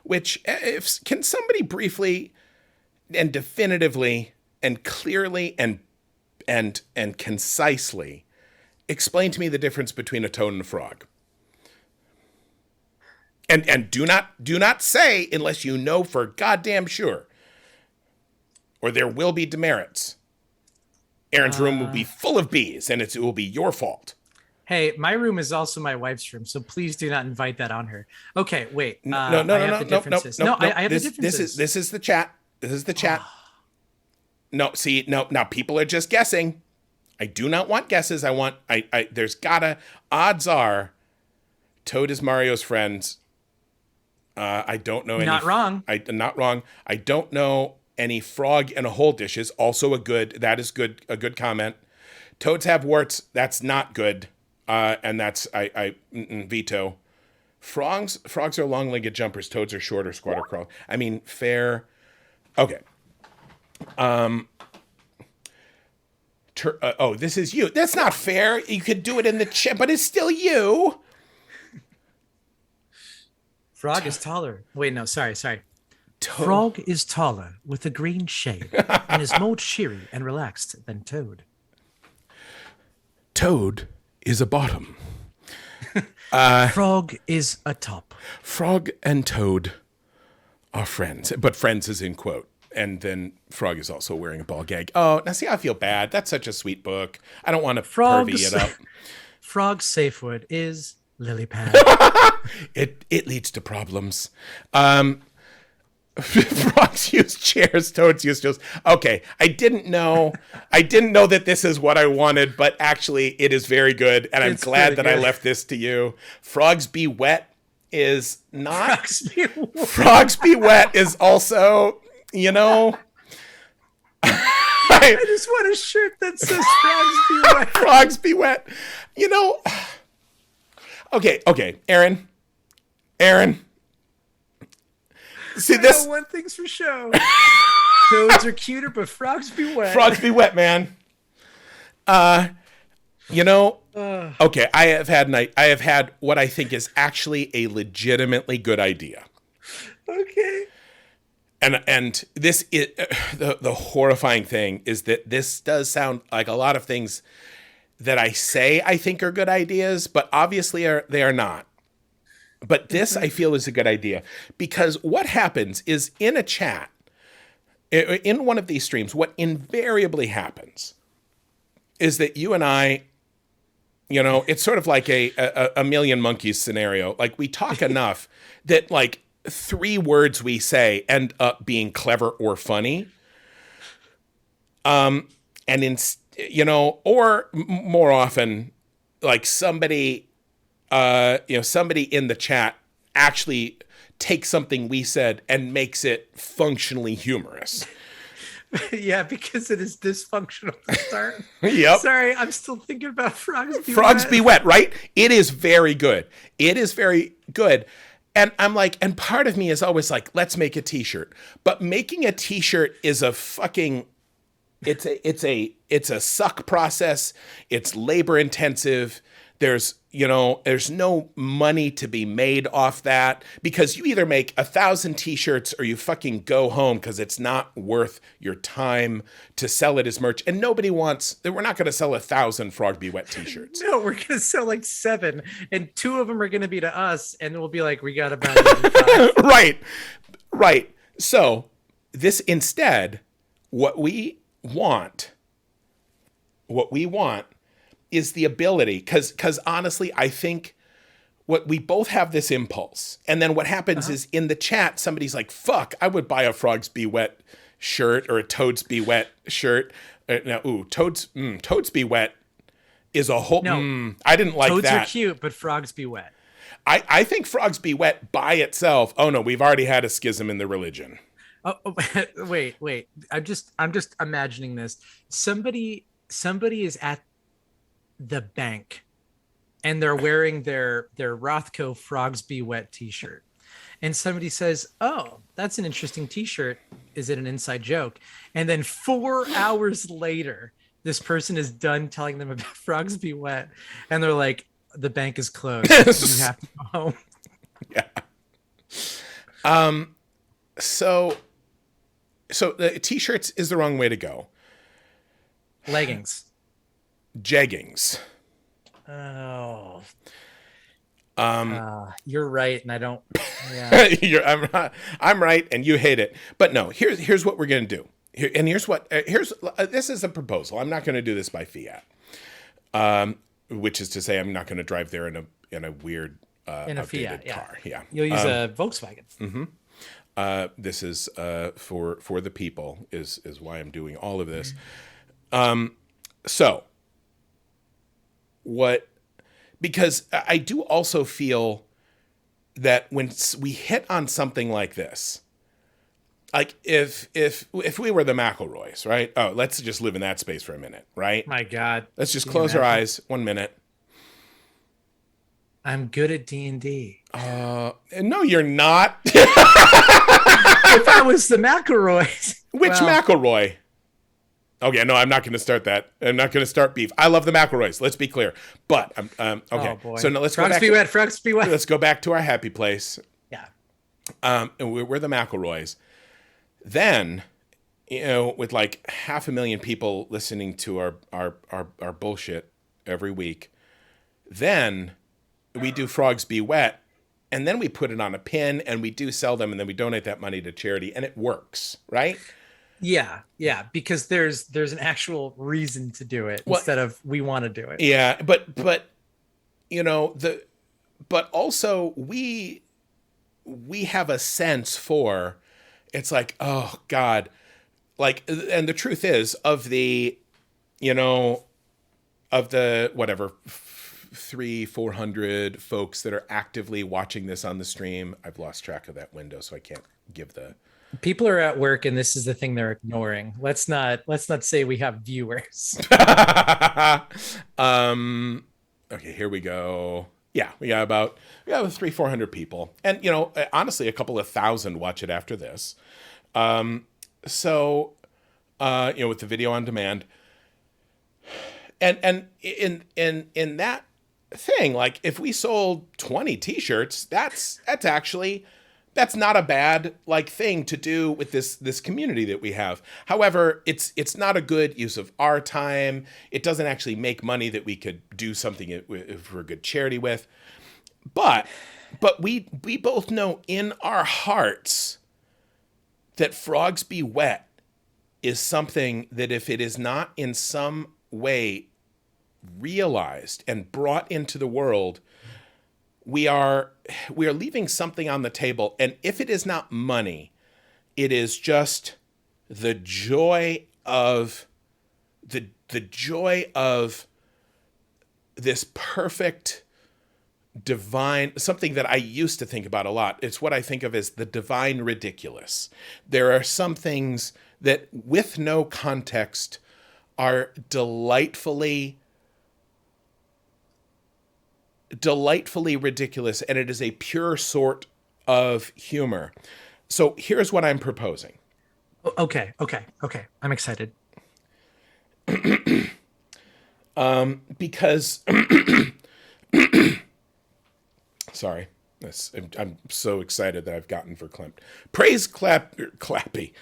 which if can somebody briefly and definitively and clearly and concisely explain to me the difference between a toad and a frog? And do not say unless you know for goddamn sure, or there will be demerits. Aaron's room will be full of bees, and it will be your fault. Hey, my room is also my wife's room, so please do not invite that on her. Okay, wait. No, I have the differences. No, I have the differences. This is the chat. This is the chat. No, see, no. Now people are just guessing. I do not want guesses. There's gotta. Odds are, Toad is Mario's friend. I don't know any. Not wrong. Not wrong. I don't know any frog in a hole dishes. Also that is good. A good comment. Toads have warts. That's not good. And that's I veto. Frogs are long-legged jumpers. Toads are shorter, squatter crawl. I mean, fair. Okay. This is you. That's not fair. You could do it in the chat, but it's still you. Frog is taller. Wait, no, sorry. Frog is taller with a green shade and is more cheery and relaxed than Toad. Toad is a bottom. Frog is a top. Frog and Toad are friends, but friends is in quote. And then Frog is also wearing a ball gag. Oh, now see, I feel bad. That's such a sweet book. I don't want to pervy it up. Frog's safe word is lily pad. It leads to problems. Frogs use chairs, toads use stools. Okay, I didn't know that this is what I wanted, but actually it is very good, and I'm glad that I left this to you. Frogs Be Wet is not. Frogs Be Wet is also, I just want a shirt that says Frogs Be Wet. Frogs Be Wet. Okay, Aaron. See this? One thing's for sure. Toads are cuter, but frogs be wet. Frogs be wet, man. Okay, I have had what I think is actually a legitimately good idea. Okay. And this is the horrifying thing is that this does sound like a lot of things that I say I think are good ideas, but obviously they are not. But this, I feel, is a good idea because what happens is in a chat, in one of these streams, what invariably happens is that you and I, it's sort of like a million monkeys scenario. Like we talk enough that like 3 words we say end up being clever or funny. Or more often, like somebody in the chat actually takes something we said and makes it functionally humorous. Yeah, because it is dysfunctional to start. Yep. Sorry, I'm still thinking about Frogs Be Wet. Frogs Be Wet, right? It is very good. And I'm like, and part of me is always like, let's make a t-shirt. But making a t-shirt is a fucking, it's a suck process. It's labor intensive. There's no money to be made off that because you either make 1,000 t-shirts or you fucking go home because it's not worth your time to sell it as merch. And we're not going to sell 1,000 Frog Be Wet t-shirts. No, we're going to sell like 7 and 2 of them are going to be to us. And we'll be like, we got about it. Right. So this instead, what we want is the ability, because honestly, I think what we both have this impulse. And then what happens is in the chat, somebody's like, fuck, I would buy a Frogs Be Wet shirt or a Toads Be Wet shirt. Toads Be Wet is a whole, I didn't like Toads that. Toads are cute, but Frogs Be Wet. I think Frogs Be Wet by itself. Oh no, we've already had a schism in the religion. Oh, wait. I'm just imagining this. Somebody is at the bank and they're wearing their Rothko Frogs Be Wet t-shirt. And somebody says, oh, that's an interesting t-shirt. Is it an inside joke? And then 4 hours later, this person is done telling them about Frogs Be Wet. And they're like, the bank is closed. You have to go home. Yeah. So the t-shirts is the wrong way to go. Leggings. Jeggings. Oh. You're right, and I don't. Yeah. I'm right, and you hate it. But no, here's what we're gonna do. This is a proposal. I'm not gonna do this by fiat. Which is to say, I'm not gonna drive there in a weird In a outdated Fiat, yeah. car. Yeah. You'll use a Volkswagen. This is for the people is why I'm doing all of this. So what? Because I do also feel that when we hit on something like this, like if we were the McElroys, right? Oh, let's just live in that space for a minute, right? My God. Let's just Can you close our imagine? eyes 1 minute. I'm good at D&D. No, you're not. If I was the McElroys. Which well, McElroy? Okay, no, I'm not going to start that. I'm not going to start beef. I love the McElroys. Let's be clear. But okay, Oh boy. so now let's Frogs go back. be wet. Frogs be wet. Let's go back to our happy place. Yeah. And we're the McElroys. Then, with like 500,000 people listening to our bullshit every week, then we do Frogs Be Wet, and then we put it on a pin, and we do sell them, and then we donate that money to charity, and it works, right? Yeah. Yeah. Because there's an actual reason to do it instead of we want to do it. Yeah, but but also we have a sense for, it's like, oh God, like, and the truth is of the whatever 300-400 folks that are actively watching this on the stream. I've lost track of that window, so I can't give the People are at work, and this is the thing they're ignoring. Let's not say we have viewers. Okay, here we go. Yeah, we got 300-400 people, and honestly, a couple of thousand watch it after this. So with the video on demand, and in that thing, like if we sold 20 t-shirts, that's not a bad thing to do with this community that we have. However, it's not a good use of our time. It doesn't actually make money that we could do something for a good charity with. But we both know in our hearts that Frogs Be Wet is something that if it is not in some way realized and brought into the world, we are leaving something on the table. And if it is not money, it is just the joy of this perfect divine, something that I used to think about a lot. It's what I think of as the divine ridiculous. There are some things that with no context are delightfully ridiculous, and it is a pure sort of humor. So here's what I'm proposing. Okay. I'm excited. Because sorry, I'm so excited that I've gotten verklempt. Praise Clappy.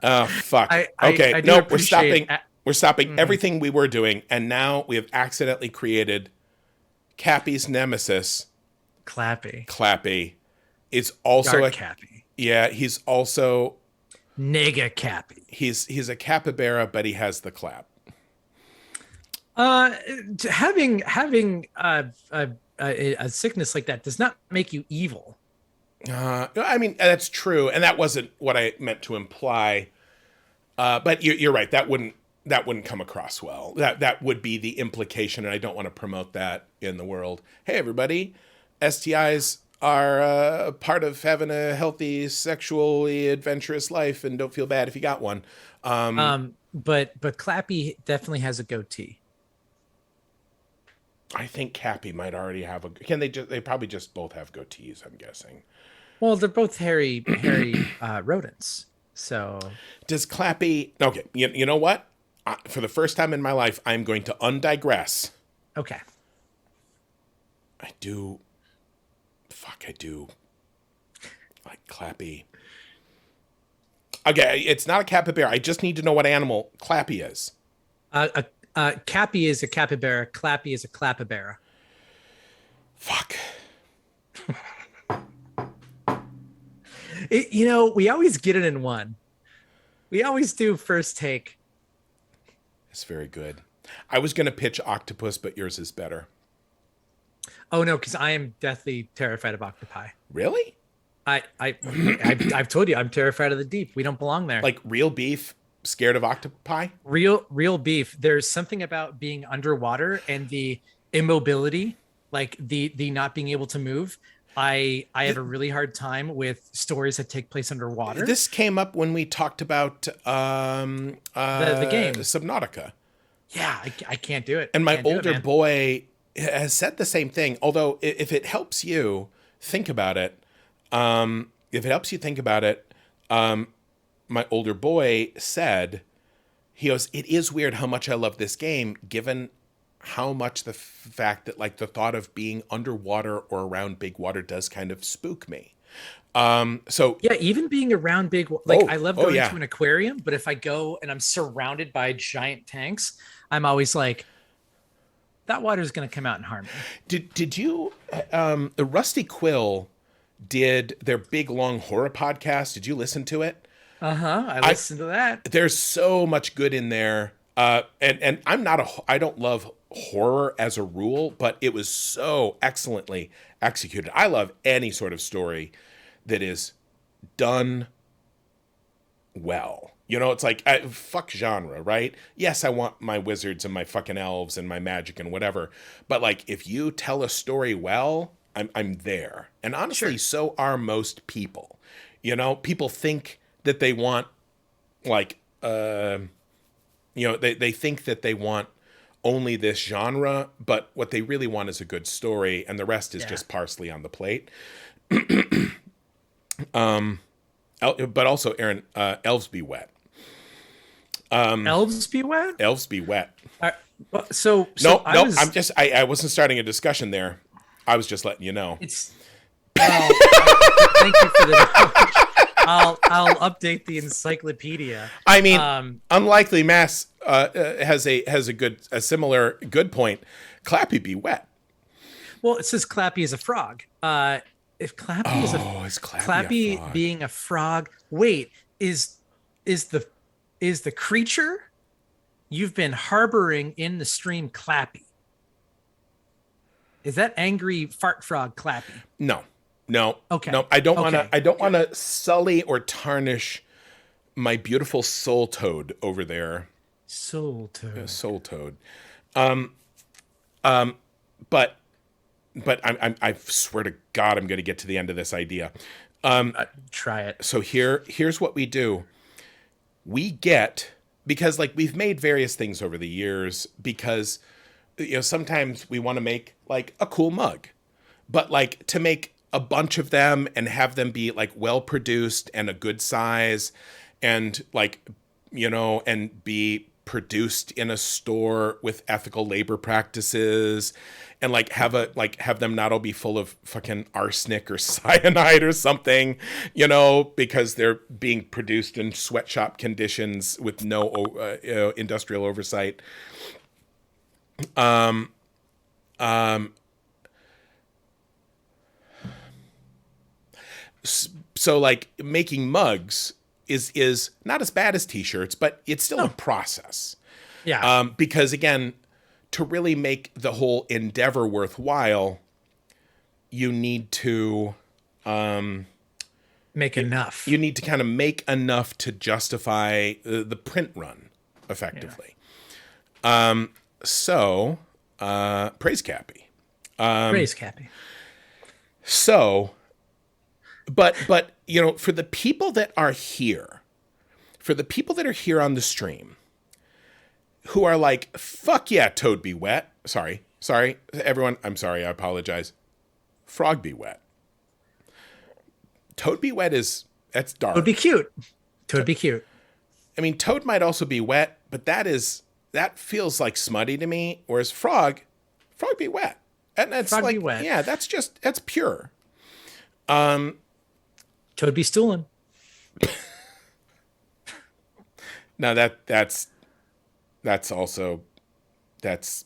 Oh fuck. Okay, no, we're stopping. We're stopping everything we were doing, and now we have accidentally created Cappy's nemesis. Clappy is also Dark Cappy. Yeah, he's also Nega Cappy. He's a capybara, but he has the clap. Having a sickness like that does not make you evil. I mean, that's true, and that wasn't what I meant to imply. But you're right. That wouldn't come across well. That would be the implication, and I don't want to promote that in the world. Hey, everybody, STIs are part of having a healthy, sexually adventurous life, and don't feel bad if you got one. But Clappy definitely has a goatee. I think Cappy might already have a. Can they just? They probably just both have goatees, I'm guessing. Well, they're both hairy rodents. So does Clappy? Okay, you know what? For the first time in my life, I'm going to undigress. Okay. I do. Fuck, I do Clappy. Okay, it's not a capybara. I just need to know what animal Clappy is. Cappy is a capybara. Clappy is a clapybara. Fuck. We always get it in one. We always do first take. It's very good. I was going to pitch octopus, but yours is better. Oh no, because I am deathly terrified of octopi. Really? I've told you I'm terrified of the deep. We don't belong there. Like real beef, scared of octopi? Real beef. There's something about being underwater and the immobility, like the not being able to move. I have a really hard time with stories that take place underwater. This came up when we talked about the game Subnautica. Yeah, I can't do it. And my older boy has said the same thing. Although if it helps you think about it, my older boy said, he goes, it is weird how much I love this game, given how much the fact that like the thought of being underwater or around big water does kind of spook me. So yeah, even being around big, I love going to an aquarium, but if I go and I'm surrounded by giant tanks, I'm always like, that water is going to come out and harm me. Did you, the Rusty Quill did their big long horror podcast. Did you listen to it? I listened to that. There's so much good in there. And I don't love horror as a rule, but it was so excellently executed. I love any sort of story that is done well. It's like, fuck genre, right? Yes, I want my wizards and my fucking elves and my magic and whatever. But like, if you tell a story well, I'm there. And honestly, so are most people. People think that they want like, they think that they want only this genre, but what they really want is a good story, and the rest is just parsley on the plate. But also, Aaron, elves be wet. Elves be wet? Elves be wet. I wasn't starting a discussion there. I was just letting you know. Thank you for the knowledge. I'll update the encyclopedia. I mean, unlikely mass has a similar good point. Clappy be wet. Well, it says Clappy is a frog. If Clappy is Clappy a frog? Being a frog. Wait, is the creature you've been harboring in the stream Clappy? Is that angry fart frog Clappy? No. Okay. No, I don't want to sully or tarnish my beautiful soul toad over there. Soul toad. Soul toad. But I swear to God, I'm going to get to the end of this idea. Try it. So here's what we do. Because like we've made various things over the years, because sometimes we want to make like a cool mug, but like to make a bunch of them and have them be like well produced and a good size and like, and be produced in a store with ethical labor practices and like have them not all be full of fucking arsenic or cyanide or something, because they're being produced in sweatshop conditions with no industrial oversight. So like making mugs is not as bad as t-shirts, but it's still a process. Yeah. Because again, to really make the whole endeavor worthwhile, you need to make enough. You need to kind of make enough to justify the print run effectively. Yeah. Praise Cappy. Praise Cappy. So, but for the people that are here on the stream, who are like, fuck yeah, toad be wet. Sorry, everyone. I'm sorry. I apologize. Frog be wet. Toad be wet that's dark. Toad be cute. Toad be cute. I mean, toad might also be wet, but that feels like smutty to me. Whereas frog be wet. And that's frog like, be wet. Yeah, that's pure. Toad Toad be stooling. Now that's also that's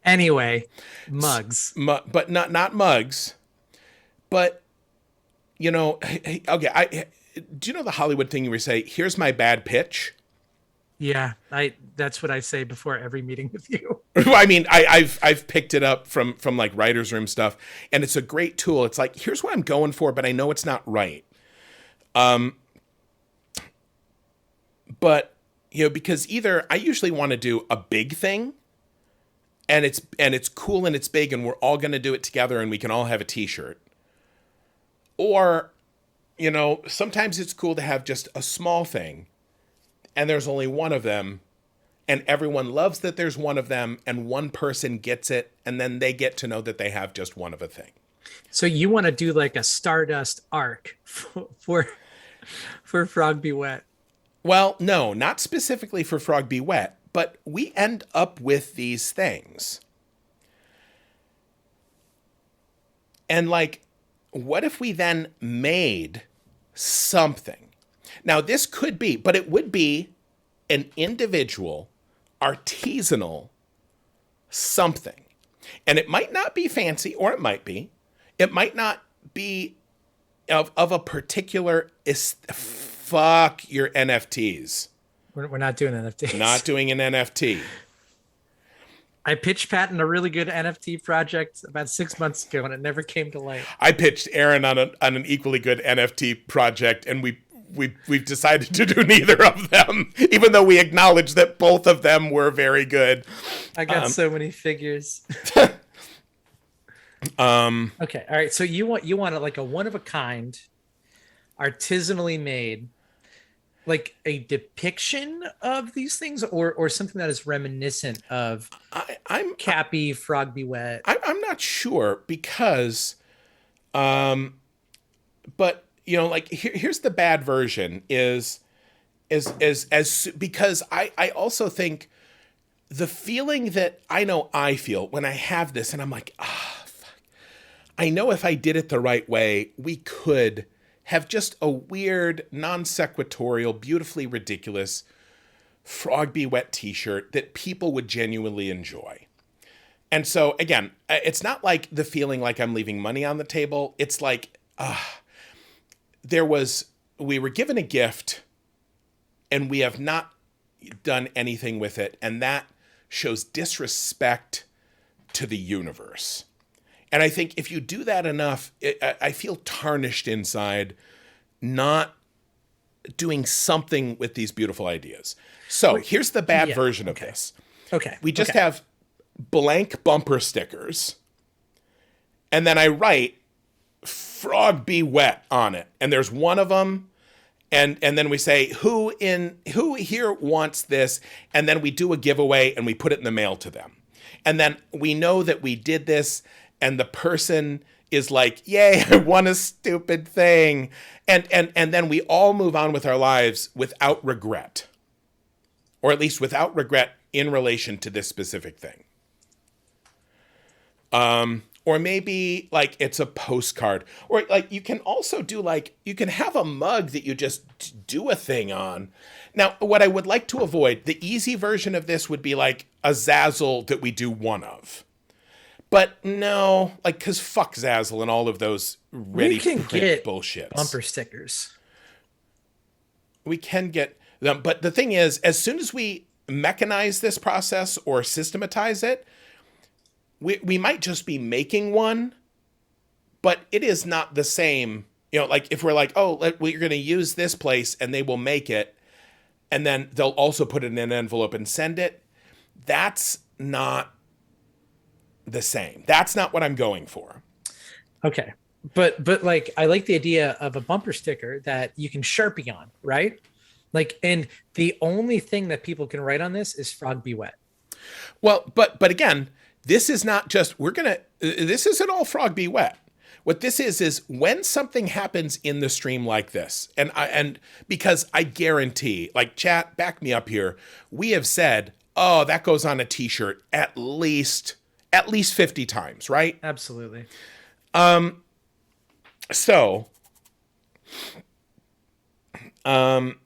Anyway, mugs. but not mugs. But okay. Do you know the Hollywood thing where you say, "Here's my bad pitch"? Yeah, that's what I say before every meeting with you. Well, I mean, I've picked it up from like writers' room stuff, and it's a great tool. It's like, here's what I'm going for, but I know it's not right. But because either I usually want to do a big thing, and it's cool and it's big, and we're all going to do it together, and we can all have a T-shirt, or sometimes it's cool to have just a small thing, and there's only one of them. And everyone loves that there's one of them, and one person gets it, and then they get to know that they have just one of a thing. So you want to do like a Stardust arc for Frog Be Wet? Well, no, not specifically for Frog Be Wet, but we end up with these things. And like, what if we then made something? Now, this could be, but it would be an individual artisanal something. And it might not be fancy, or it might be. It might not be of a particular fuck your NFTs. We're not doing NFTs. Not doing an NFT. I pitched Pat in a really good NFT project about 6 months ago, and it never came to light. I pitched Aaron on an equally good NFT project, and we've decided to do neither of them, even though we acknowledge that both of them were very good. I got so many figures. Okay, all right. So you want like a one of a kind, artisanally made, like a depiction of these things, or something that is reminiscent of I'm Cappy, Frog Be Wet. I'm not sure because, but like here's the bad version is because I also think the feeling that I feel when I have this, and I'm like, fuck. I know if I did it the right way, we could have just a weird, non-sequitorial, beautifully ridiculous Frog Be Wet t-shirt that people would genuinely enjoy. And so again, it's not like the feeling like I'm leaving money on the table. It's like, we were given a gift and we have not done anything with it. And that shows disrespect to the universe. And I think if you do that enough, I feel tarnished inside not doing something with these beautiful ideas. So here's the bad version of this. Okay. We just have blank bumper stickers. And then I write Frog Be Wet on it. And there's one of them. And then we say, who here wants this? And then we do a giveaway and we put it in the mail to them. And then we know that we did this, and the person is like, yay, I won a stupid thing. And then we all move on with our lives without regret. Or at least without regret in relation to this specific thing. Or maybe like it's a postcard, or like you can also do you can have a mug that you just do a thing on. Now, what I would like to avoid, the easy version of this would be like a Zazzle that we do one of. But no, cause fuck Zazzle and all of those ready print bullshits. Bumper stickers. We can get them, but the thing is, as soon as we mechanize this process or systematize it, we might just be making one, but it is not the same. If we're like, we're going to use this place and they will make it, and then they'll also put it in an envelope and send it. That's not the same. That's not what I'm going for. Okay. But I like the idea of a bumper sticker that you can Sharpie on, right? And the only thing that people can write on this is Frog Be Wet. Well, but again, this is not just, this isn't all Frog Be Wet. What this is when something happens in the stream like this, and because I guarantee, chat, back me up here, we have said, oh, that goes on a t-shirt at least 50 times, right? Absolutely. So Um,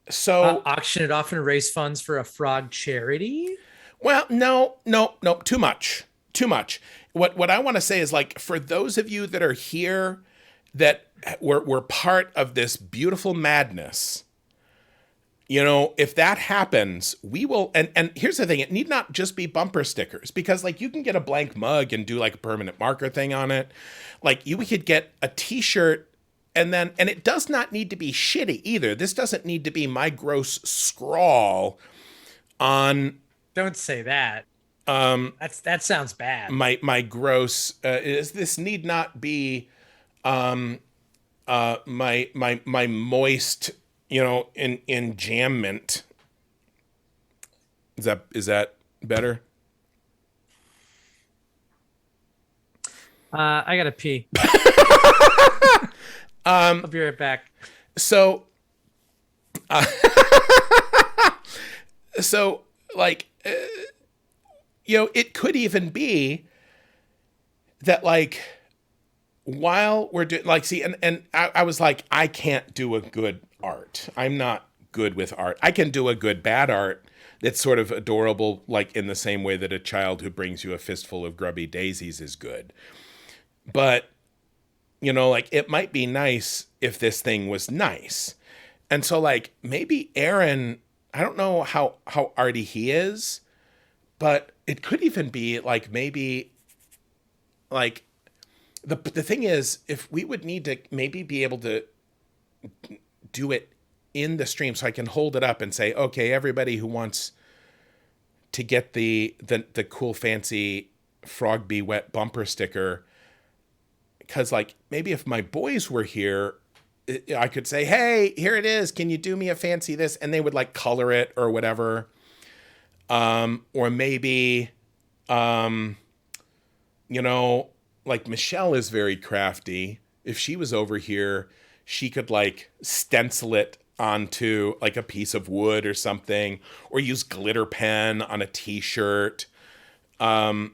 so, Auction it off and raise funds for a frog charity. well, no, no, no, too much. Too much. What I want to say is like for those of you that are here that were part of this beautiful madness, you know, if that happens, we will and here's the thing, it need not just be bumper stickers because like you can get a blank mug and do like a permanent marker thing on it. Like we could get a t-shirt and it does not need to be shitty either. This doesn't need to be my gross scrawl on Don't say that. That sounds bad. my gross is this need not be my moist, you know, in enjambment. Is that better? I gotta pee. I'll be right back. So so like you know, it could even be that like while we're doing like see and I was like I can't do a good art. I'm not good with art. I can do a good bad art that's sort of adorable, like in the same way that a child who brings you a fistful of grubby daisies is good. But you know, like it might be nice if this thing was nice. And so like maybe Aaron, I don't know how arty he is, but it could even be like maybe like the thing is if we would need to maybe be able to do it in the stream so I can hold it up and say, okay, everybody who wants to get the cool fancy frog be wet bumper sticker, because like maybe if my boys were here, I could say, hey, here it is, can you do me a fancy this, and they would like color it or whatever. Or maybe you know, like Michelle is very crafty. If she was over here, she could like stencil it onto like a piece of wood or something, or use glitter pen on a t-shirt. Like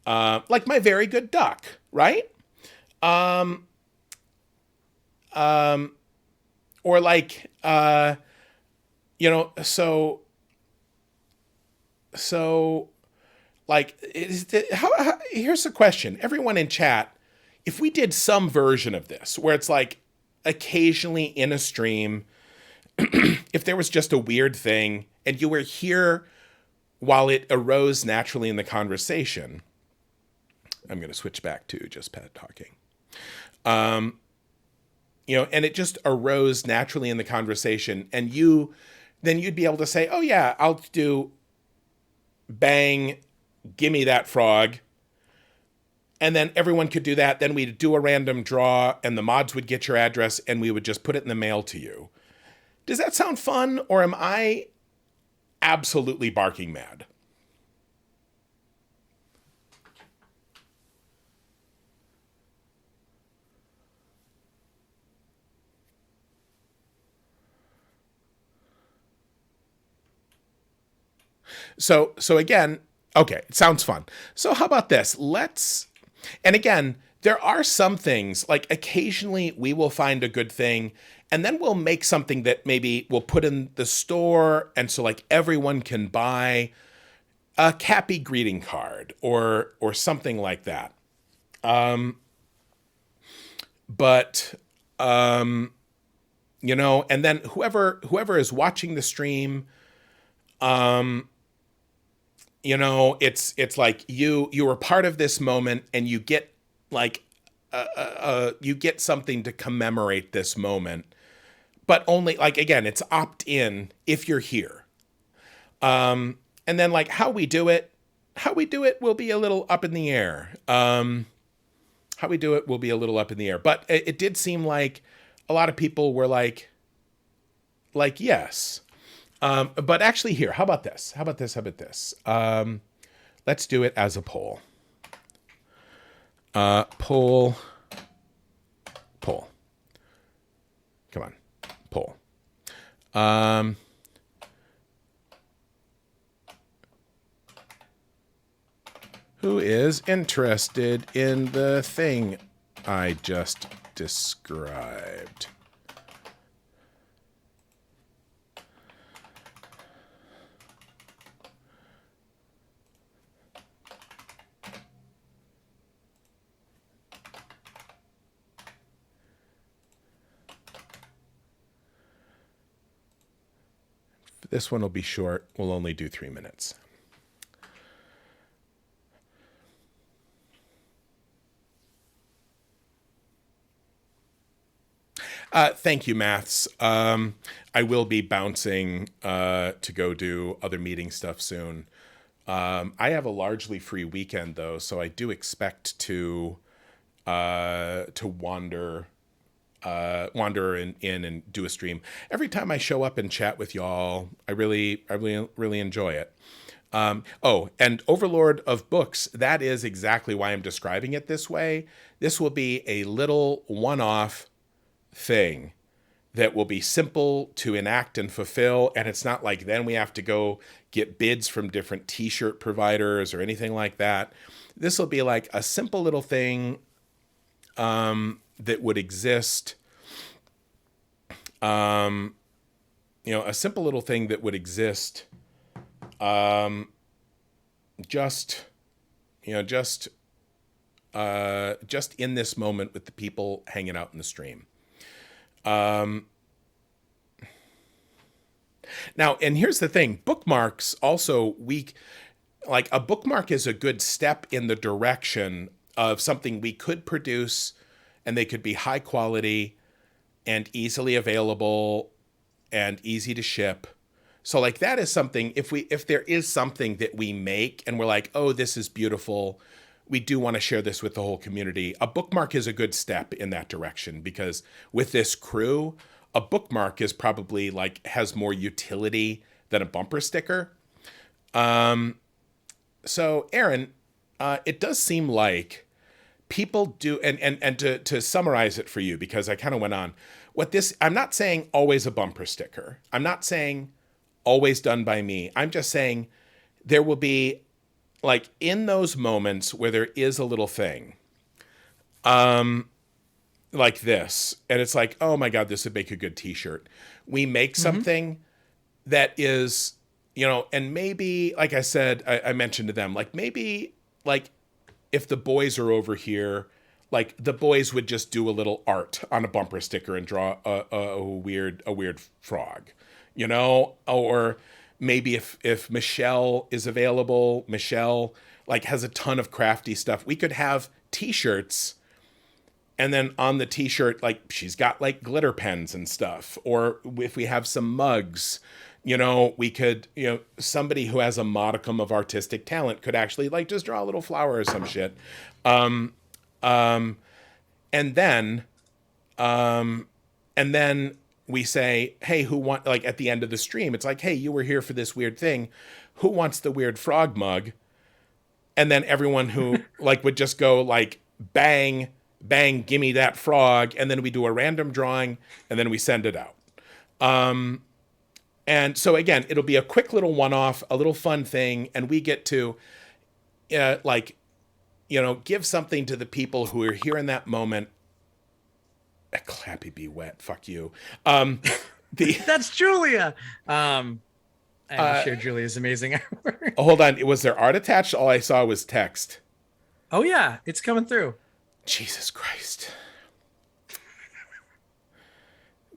my very good duck, right? Or like, you know, so like, here's the question. Everyone in chat, if we did some version of this where it's like occasionally in a stream, if there was just a weird thing and you were here while it arose naturally in the conversation, I'm going to switch back to just Pat talking. You know, and it just arose naturally in the conversation, and then you'd be able to say, oh yeah, I'll do bang, gimme that frog. And then everyone could do that. Then we'd do a random draw and the mods would get your address and we would just put it in the mail to you. Does that sound fun, or am I absolutely barking mad? So again, okay, it sounds fun. So how about this? And again, there are some things, like occasionally we will find a good thing and then we'll make something that maybe we'll put in the store. And so like everyone can buy a Cappy greeting card or something like that. But you know, and then whoever is watching the stream, you know, it's like you were part of this moment and you get like you get something to commemorate this moment, but only like, again, it's opt in if you're here. And then like how we do it will be a little up in the air. How we do it will be a little up in the air, but it did seem like a lot of people were like yes. But actually here, how about this? Let's do it as a poll. Poll. Come on, poll. Who is interested in the thing I just described? This one will be short. We'll only do 3 minutes. Thank you, Maths. I will be bouncing to go do other meeting stuff soon. I have a largely free weekend though, so I do expect to wander in and do a stream. Every time I show up and chat with y'all, I really enjoy it. Oh, and Overlord of Books, that is exactly why I'm describing it this way. This will be a little one-off thing that will be simple to enact and fulfill, and it's not like then we have to go get bids from different t-shirt providers or anything like that. This will be like a simple little thing that would exist, a simple little thing that would exist just in this moment with the people hanging out in the stream. Now, and here's the thing, bookmarks also, a bookmark is a good step in the direction of something we could produce, and they could be high quality and easily available and easy to ship. So like that is something, if there is something that we make and we're like, oh, this is beautiful, we do want to share this with the whole community. A bookmark is a good step in that direction, because with this crew, a bookmark is probably has more utility than a bumper sticker. So Aaron, it does seem like people do, and to summarize it for you, because I kind of went on, I'm not saying always a bumper sticker. I'm not saying always done by me. I'm just saying there will be, in those moments where there is a little thing, like this, and it's like, oh my God, this would make a good t-shirt. We make something that is, and maybe, like I said, I mentioned to them, maybe, if the boys are over here, the boys would just do a little art on a bumper sticker and draw a weird frog, or maybe if Michelle is available, Michelle has a ton of crafty stuff. We could have t-shirts, and then on the t-shirt, she's got glitter pens and stuff. Or if we have some mugs, we could, somebody who has a modicum of artistic talent could actually just draw a little flower or some shit. And then we say, hey, who want, at the end of the stream, it's hey, you were here for this weird thing. Who wants the weird frog mug? And then everyone who would just go bang, gimme that frog. And then we do a random drawing, and then we send it out. And so again, it'll be a quick little one-off, a little fun thing. And we get to give something to the people who are here in that moment. Clappy be wet. Fuck you. That's Julia. I'm sure Julia's amazing. Hold on. Was there art attached? All I saw was text. Oh yeah, it's coming through. Jesus Christ.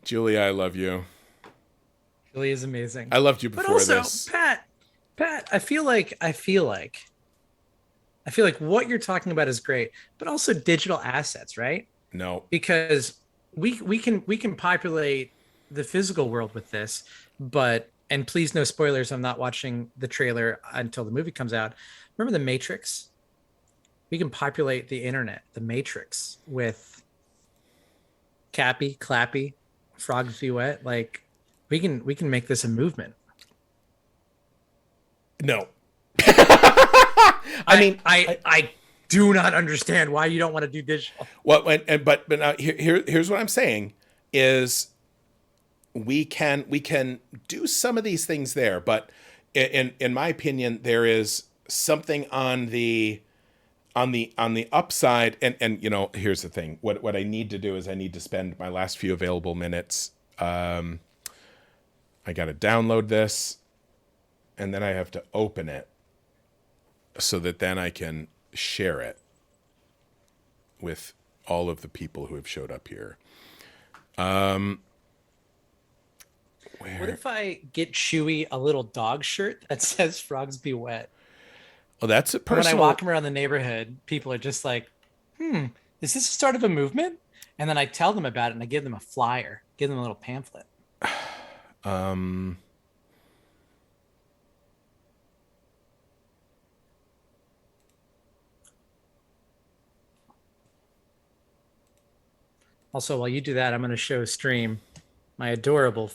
Julia, I love you. Julia is amazing. I loved you before but also, this. Pat, I feel like what you're talking about is great, but also digital assets, right? No. Because we can populate the physical world with this, and please no spoilers, I'm not watching the trailer until the movie comes out. Remember The Matrix? We can populate the internet, the Matrix, with Cappy, Clappy, Frog Duet. We can make this a movement. No. I do not understand why you don't want to do digital. Well, but now here's what I'm saying is we can do some of these things there, but in my opinion, there is something on the upside, and here's the thing. What I need to do is I need to spend my last few available minutes. I got to download this, and then I have to open it so that then I can share it with all of the people who have showed up here. What Where? if I get Chewy a little dog shirt that says "Frogs Be Wet"? Oh, that's a And when I personal. walk him around the neighborhood, people are just like, "Hmm, is this the start of a movement?" And then I tell them about it, and I give them a flyer, give them a little pamphlet. Um, Also, while you do that, I'm going to show Stream my adorable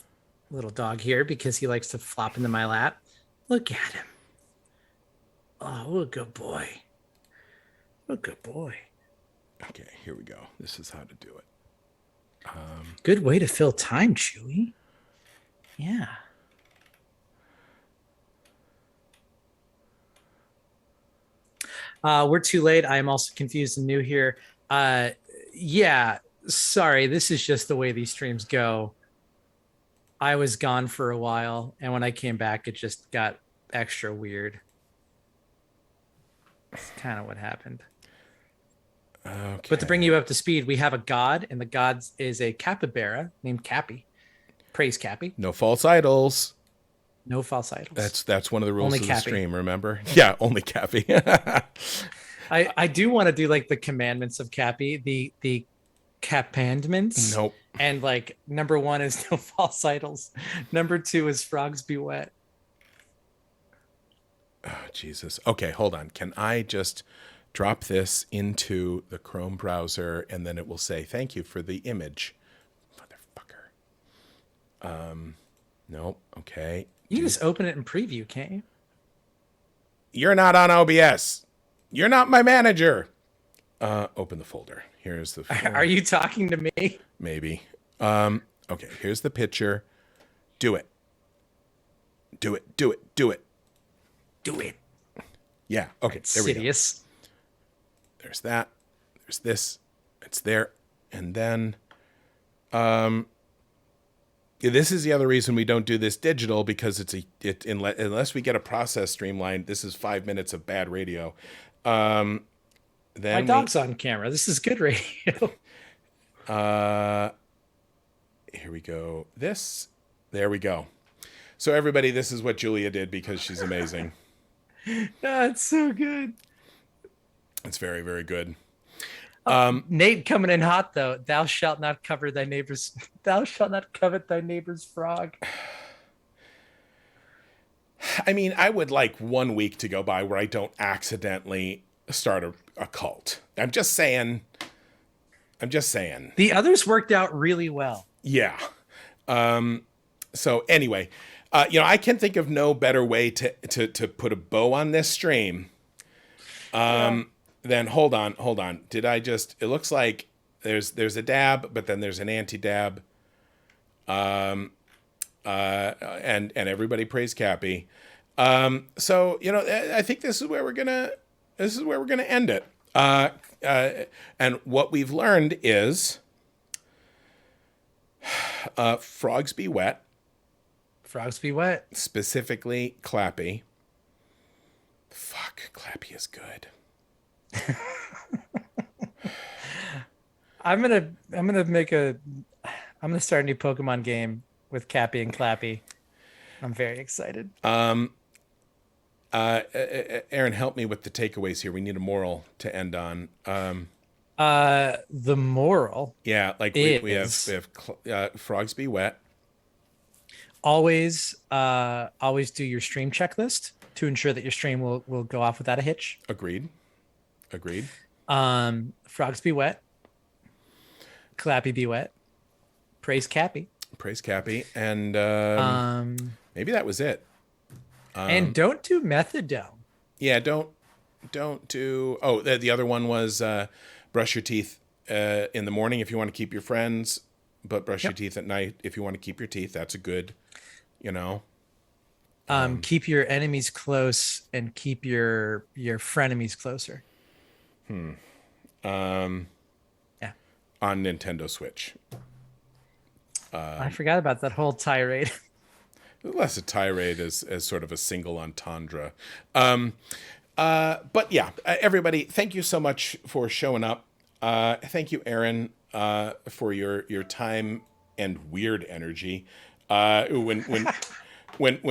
little dog here because he likes to flop into my lap. Look at him. Oh, what a good boy. What a good boy. okay, here we go. This is how to do it. Good way to fill time, Chewy. Yeah. We're too late. I am also confused and new here. Yeah, sorry. This is just the way these streams go. I was gone for a while, and when I came back, it just got extra weird. It's kind of what happened. Okay. But to bring you up to speed, we have a god, and the god is a capybara named Cappy. Praise Cappy. No false idols. No false idols. That's one of the rules Only of the Cappy. stream, remember? Yeah, only Cappy. I do want to do like the commandments of Cappy, the capandments. Nope. And like number 1 is no false idols. Number 2 is frogs be wet. Oh, Jesus. Okay, hold on. Can I just drop this into the Chrome browser and then it will say, thank you for the image. Motherfucker. Nope. Okay. You can just open it in preview, can't you? You're not on OBS. You're not my manager. Open the folder. Here's the folder. Are you talking to me? Maybe. Okay, here's the picture. Do it. Do it. Do it. Do it. Do it. Yeah. Okay. There we go. Sidious. There's that. There's this. It's there. And then this is the other reason we don't do this digital, because unless we get a process streamlined, this is 5 minutes of bad radio. Then my dog's on camera. This is good radio. Here we go. There we go. So everybody, this is what Julia did because she's amazing. It's so good. It's very, very good. Nate coming in hot though. Thou shalt not covet thy neighbor's frog. I mean, I would like 1 week to go by where I don't accidentally start a cult. I'm just saying. The others worked out really well. Yeah. So anyway, I can think of no better way to put a bow on this stream. Then hold on. It looks like there's a dab, but then there's an anti-dab. And everybody praise Cappy. So, I think this is where we're gonna end it. And what we've learned is, frogs be wet. Frogs be wet. Specifically, Clappy. Fuck, Clappy is good. I'm gonna start a new Pokemon game with Cappy and Clappy. I'm very excited. Aaron, help me with the takeaways here. We need a moral to end on. The moral, yeah, like we have frogs be wet. Always do your stream checklist to ensure that your stream will go off without a hitch. Agreed. Frogs be wet. Clappy be wet. Praise Cappy. And maybe that was it. And don't do methadone. Yeah, don't do. Oh, the other one was brush your teeth in the morning if you want to keep your friends, but brush your teeth at night if you want to keep your teeth. That's a good, Keep your enemies close and keep your frenemies closer. On Nintendo Switch. I forgot about that whole tirade. Less a tirade as sort of a single entendre. But yeah, everybody, thank you so much for showing up. Thank you, Aaron, for your time and weird energy. When when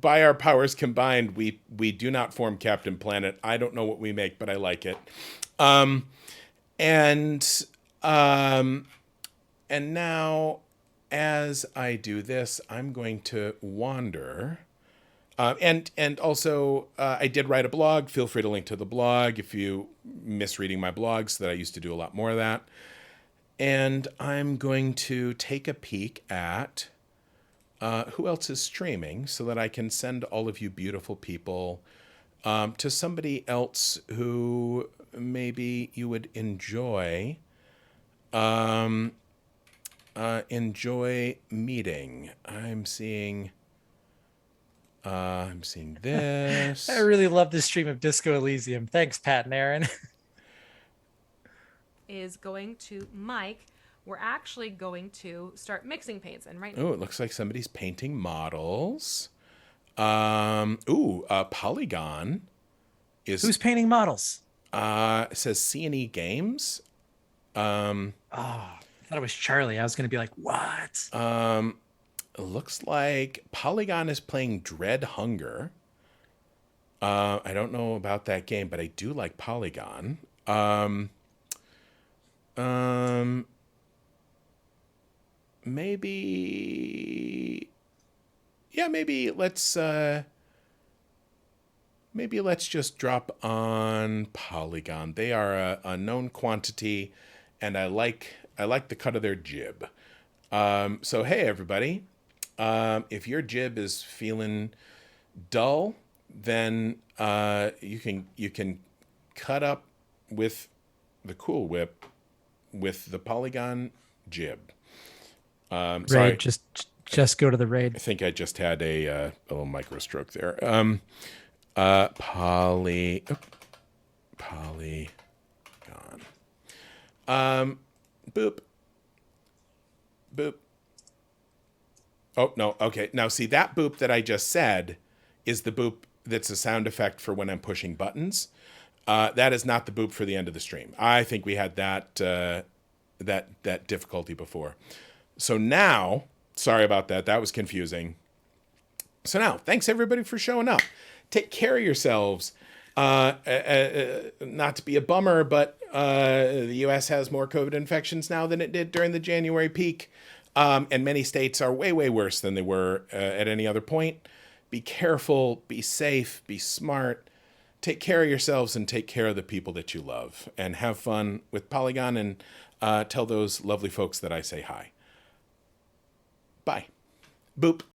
by our powers combined, we do not form Captain Planet. I don't know what we make, but I like it. And now, as I do this, I'm going to wander. And also, I did write a blog. Feel free to link to the blog if you miss reading my blogs, that I used to do a lot more of that. And I'm going to take a peek at who else is streaming so that I can send all of you beautiful people to somebody else who maybe you would enjoy meeting. I'm seeing this. I really love this stream of Disco Elysium. Thanks, Pat and Aaron. Is going to Mike. We're actually going to start mixing paints, and right now, Oh, it looks like somebody's painting models. Polygon is Who's painting models? it says C&E Games. Oh, I thought it was Charlie. I was going to be like, what? It looks like Polygon is playing Dread Hunger. I don't know about that game, but I do like Polygon. Maybe let's just drop on Polygon. They are a known quantity, and I like the cut of their jib. So hey everybody, if your jib is feeling dull, then you can cut up with the Cool Whip with the Polygon jib. Raid, Sorry, just go to the raid. I think I just had a little micro stroke there. Polygon. Boop. Boop. Oh, no. Okay. Now, see, that boop that I just said is the boop that's a sound effect for when I'm pushing buttons. That is not the boop for the end of the stream. I think we had that difficulty before. So now, sorry about that. That was confusing. So now, thanks everybody for showing up. Take care of yourselves. Not to be a bummer, but the U.S. has more COVID infections now than it did during the January peak. And many states are way, way worse than they were at any other point. Be careful, be safe, be smart. Take care of yourselves and take care of the people that you love. And have fun with Polygon, and tell those lovely folks that I say hi. Bye. Boop.